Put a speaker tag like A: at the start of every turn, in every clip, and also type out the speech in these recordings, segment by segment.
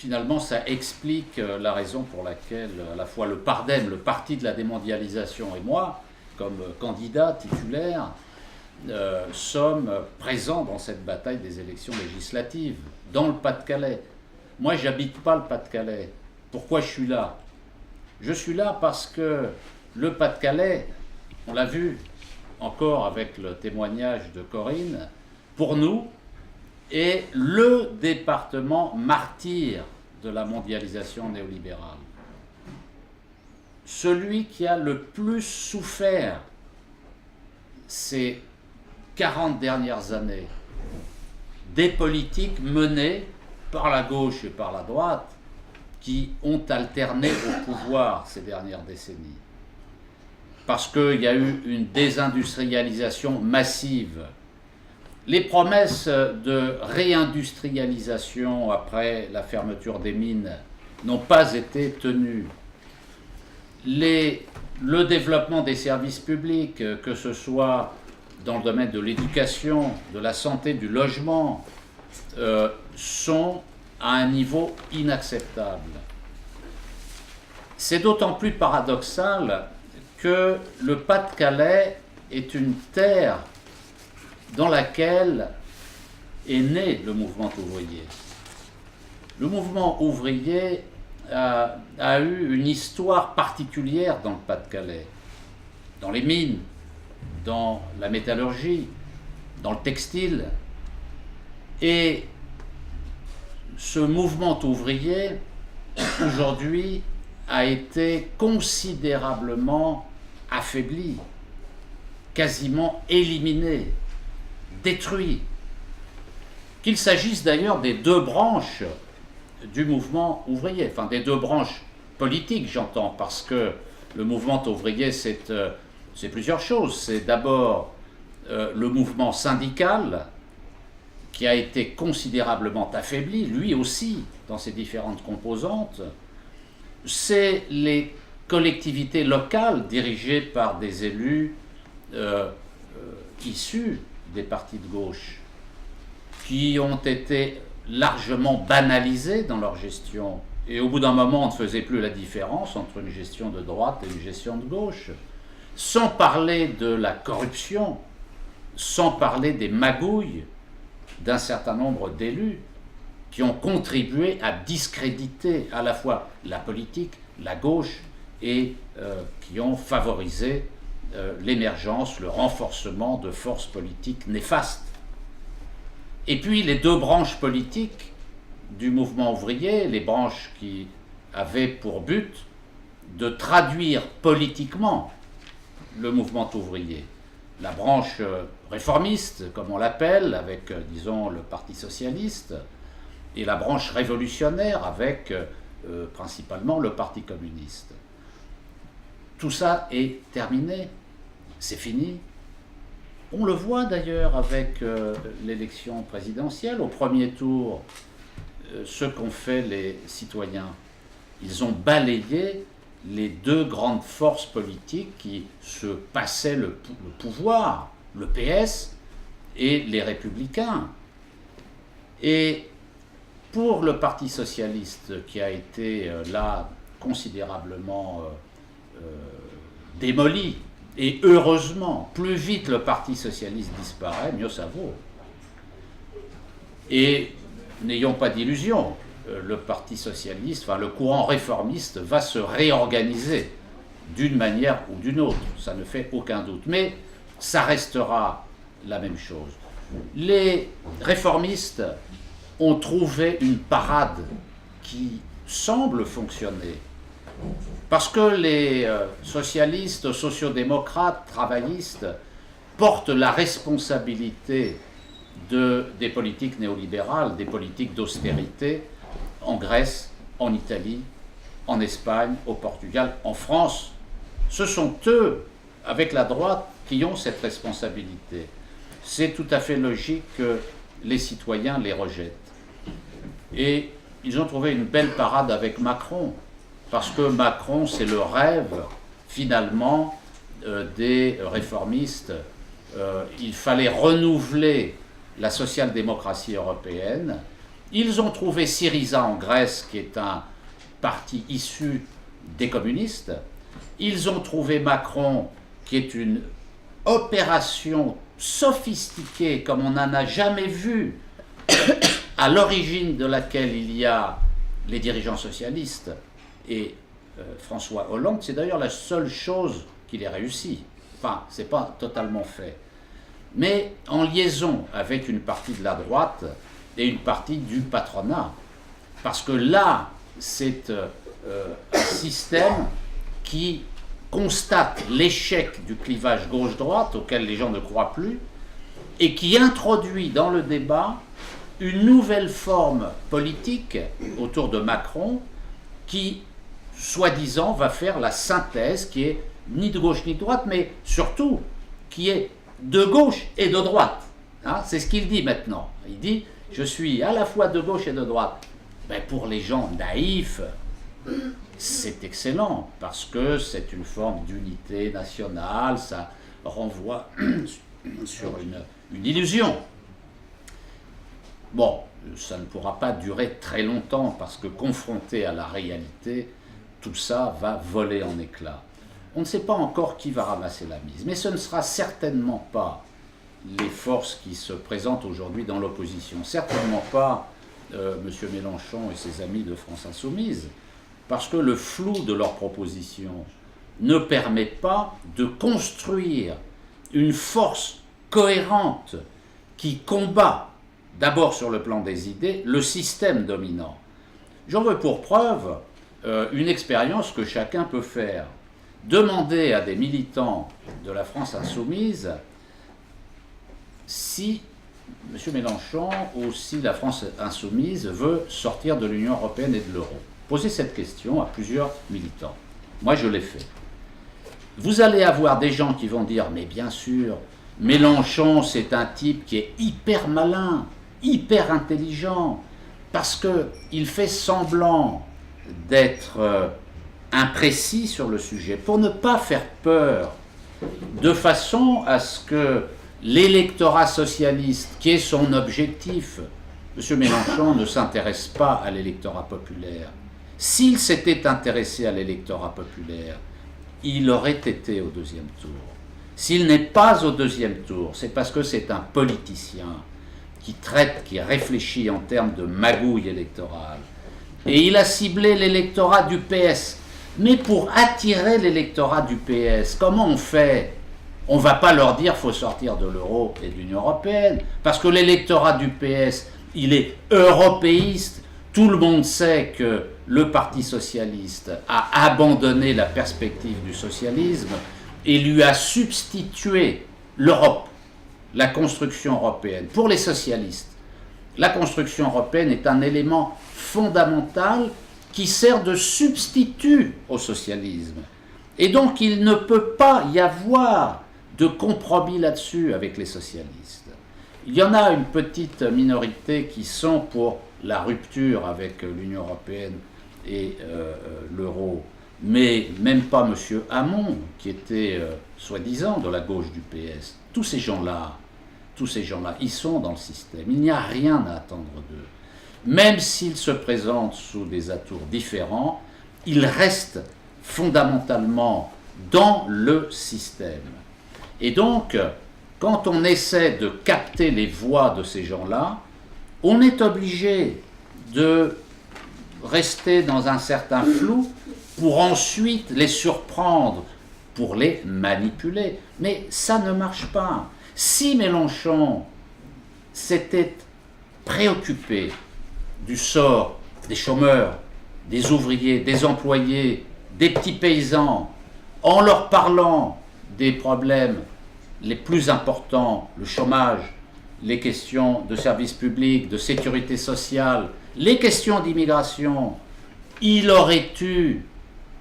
A: finalement, ça explique la raison pour laquelle à la fois le PARDEM, le Parti de la démondialisation, et moi, comme candidat titulaire, sommes présents dans cette bataille des élections législatives, dans le Pas-de-Calais. Moi, j'habite pas le Pas-de-Calais. Pourquoi je suis là? Je suis là parce que le Pas-de-Calais, on l'a vu encore avec le témoignage de Corinne, pour nous, est le département martyr de la mondialisation néolibérale. Celui qui a le plus souffert ces 40 dernières années des politiques menées par la gauche et par la droite qui ont alterné au pouvoir ces dernières décennies. Parce qu'il y a eu une désindustrialisation massive. Les promesses de réindustrialisation après la fermeture des mines n'ont pas été tenues. Le développement des services publics, que ce soit dans le domaine de l'éducation, de la santé, du logement, sont à un niveau inacceptable. C'est d'autant plus paradoxal que le Pas-de-Calais est une terre dans laquelle est né le mouvement ouvrier. Le mouvement ouvrier a eu une histoire particulière dans le Pas-de-Calais, dans les mines, dans la métallurgie, dans le textile. Et ce mouvement ouvrier, aujourd'hui, a été considérablement affaibli, quasiment éliminé, détruit. Qu'il s'agisse d'ailleurs des deux branches du mouvement ouvrier, enfin des deux branches politiques, j'entends, parce que le mouvement ouvrier, c'est plusieurs choses. C'est d'abord le mouvement syndical, qui a été considérablement affaibli, lui aussi, dans ses différentes composantes. C'est les collectivités locales dirigées par des élus issus des partis de gauche, qui ont été largement banalisés dans leur gestion. Et au bout d'un moment, on ne faisait plus la différence entre une gestion de droite et une gestion de gauche. Sans parler de la corruption, sans parler des magouilles d'un certain nombre d'élus qui ont contribué à discréditer à la fois la politique, la gauche, et qui ont favorisé l'émergence, le renforcement de forces politiques néfastes. Et puis les deux branches politiques du mouvement ouvrier, les branches qui avaient pour but de traduire politiquement le mouvement ouvrier. La branche réformiste, comme on l'appelle, avec, disons, le Parti socialiste, et la branche révolutionnaire, avec principalement le Parti communiste. Tout ça est terminé, c'est fini. On le voit d'ailleurs avec l'élection présidentielle. Au premier tour, ce qu'ont fait les citoyens, ils ont balayé les deux grandes forces politiques qui se passaient le pouvoir, le PS et les Républicains. Et pour le Parti socialiste, qui a été là considérablement démoli, et heureusement, plus vite le Parti socialiste disparaît, mieux ça vaut. Et n'ayons pas d'illusions, le Parti socialiste, enfin le courant réformiste va se réorganiser d'une manière ou d'une autre, ça ne fait aucun doute. Mais ça restera la même chose. Les réformistes ont trouvé une parade qui semble fonctionner. Parce que les socialistes, sociodémocrates, travaillistes portent la responsabilité des politiques néolibérales, des politiques d'austérité en Grèce, en Italie, en Espagne, au Portugal, en France. Ce sont eux, avec la droite, qui ont cette responsabilité. C'est tout à fait logique que les citoyens les rejettent. Et ils ont trouvé une belle parade avec Macron, parce que Macron, c'est le rêve, finalement, des réformistes. Il fallait renouveler la social-démocratie européenne, Ils ont trouvé Syriza en Grèce, qui est un parti issu des communistes. Ils ont trouvé Macron, qui est une opération sophistiquée comme on n'en a jamais vu, à l'origine de laquelle il y a les dirigeants socialistes et François Hollande. C'est d'ailleurs la seule chose qu'il ait réussi. Enfin, c'est pas totalement fait. Mais en liaison avec une partie de la droite et une partie du patronat. Parce que là, c'est un système qui constate l'échec du clivage gauche-droite auquel les gens ne croient plus et qui introduit dans le débat une nouvelle forme politique autour de Macron qui, soi-disant, va faire la synthèse qui est ni de gauche ni de droite, mais surtout qui est de gauche et de droite. Hein, c'est ce qu'il dit maintenant. Il dit « je suis à la fois de gauche et de droite ». Ben, pour les gens naïfs, c'est excellent, parce que c'est une forme d'unité nationale, ça renvoie sur une illusion. Bon, ça ne pourra pas durer très longtemps, parce que confronté à la réalité, tout ça va voler en éclats. On ne sait pas encore qui va ramasser la mise, mais ce ne sera certainement pas les forces qui se présentent aujourd'hui dans l'opposition, certainement pas M. Mélenchon et ses amis de France Insoumise, parce que le flou de leurs propositions ne permet pas de construire une force cohérente qui combat, d'abord sur le plan des idées, le système dominant. J'en veux pour preuve une expérience que chacun peut faire. Demander à des militants de la France Insoumise si M. Mélenchon ou si la France Insoumise veut sortir de l'Union européenne et de l'euro. Posez cette question à plusieurs militants. Moi, je l'ai fait. Vous allez avoir des gens qui vont dire « mais bien sûr, Mélenchon, c'est un type qui est hyper malin, hyper intelligent, parce qu'il fait semblant d'être imprécis sur le sujet, pour ne pas faire peur, de façon à ce que l'électorat socialiste, qui est son objectif, M. Mélenchon ne s'intéresse pas à l'électorat populaire. S'il s'était intéressé à l'électorat populaire, il aurait été au deuxième tour. S'il n'est pas au deuxième tour, c'est parce que c'est un politicien qui traite, qui réfléchit en termes de magouille électorale. Et il a ciblé l'électorat du PS. Mais pour attirer l'électorat du PS, comment on fait ? On ne va pas leur dire qu'il faut sortir de l'euro et de l'Union européenne, parce que l'électorat du PS, il est européiste. Tout le monde sait que le Parti socialiste a abandonné la perspective du socialisme et lui a substitué l'Europe, la construction européenne. Pour les socialistes, la construction européenne est un élément fondamental qui sert de substitut au socialisme. Et donc il ne peut pas y avoir de compromis là-dessus avec les socialistes. Il y en a une petite minorité qui sont pour la rupture avec l'Union européenne et l'euro, mais même pas M. Hamon, qui était soi-disant de la gauche du PS. Tous ces gens-là, ils sont dans le système. Il n'y a rien à attendre d'eux. Même s'ils se présentent sous des atours différents, ils restent fondamentalement dans le système. Et donc, quand on essaie de capter les voix de ces gens-là, on est obligé de rester dans un certain flou pour ensuite les surprendre, pour les manipuler. Mais ça ne marche pas. Si Mélenchon s'était préoccupé du sort des chômeurs, des ouvriers, des employés, des petits paysans, en leur parlant des problèmes les plus importants, le chômage, les questions de services publics, de sécurité sociale, les questions d'immigration, il aurait eu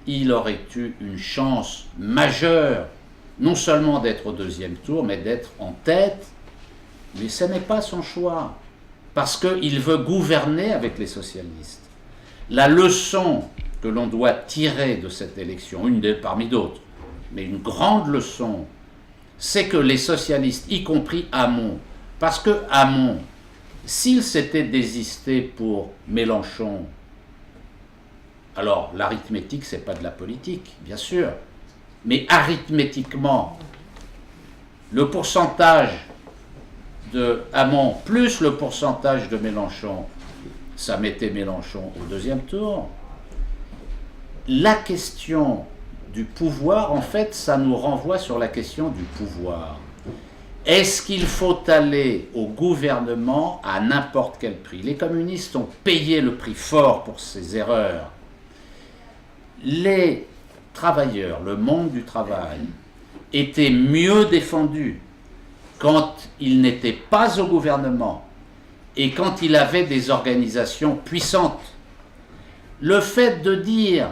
A: une chance majeure, non seulement d'être au deuxième tour, mais d'être en tête. Mais ce n'est pas son choix, parce qu'il veut gouverner avec les socialistes. La leçon que l'on doit tirer de cette élection, parmi d'autres, mais une grande leçon, c'est que les socialistes, y compris Hamon, parce que Hamon S'il s'était désisté pour Mélenchon, alors l'arithmétique, c'est pas de la politique, bien sûr, mais arithmétiquement, le pourcentage de Hamon plus le pourcentage de Mélenchon, ça mettait Mélenchon au deuxième tour. La question du pouvoir, en fait, ça nous renvoie sur la question du pouvoir. Est-ce qu'il faut aller au gouvernement à n'importe quel prix? Les communistes ont payé le prix fort pour ces erreurs. Les travailleurs, le monde du travail, étaient mieux défendus quand il n'était pas au gouvernement et quand il avait des organisations puissantes. Le fait de dire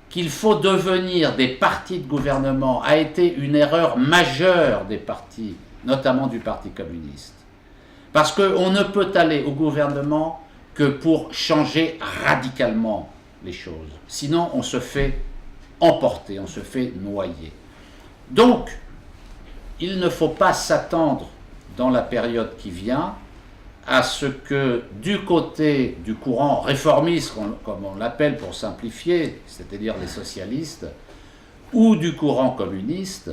A: qu'il faut devenir des partis de gouvernement a été une erreur majeure des partis, notamment du Parti communiste. Parce qu'on ne peut aller au gouvernement que pour changer radicalement les choses. Sinon, on se fait emporter, on se fait noyer. Donc, il ne faut pas s'attendre dans la période qui vient à ce que du côté du courant réformiste, comme on l'appelle pour simplifier, c'est-à-dire les socialistes, ou du courant communiste,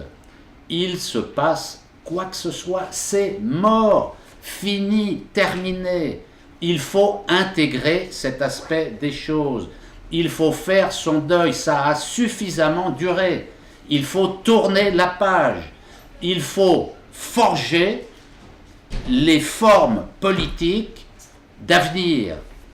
A: il se passe quoi que ce soit. C'est mort, fini, terminé. Il faut intégrer cet aspect des choses. Il faut faire son deuil, ça a suffisamment duré. Il faut tourner la page. Il faut forger les formes politiques d'avenir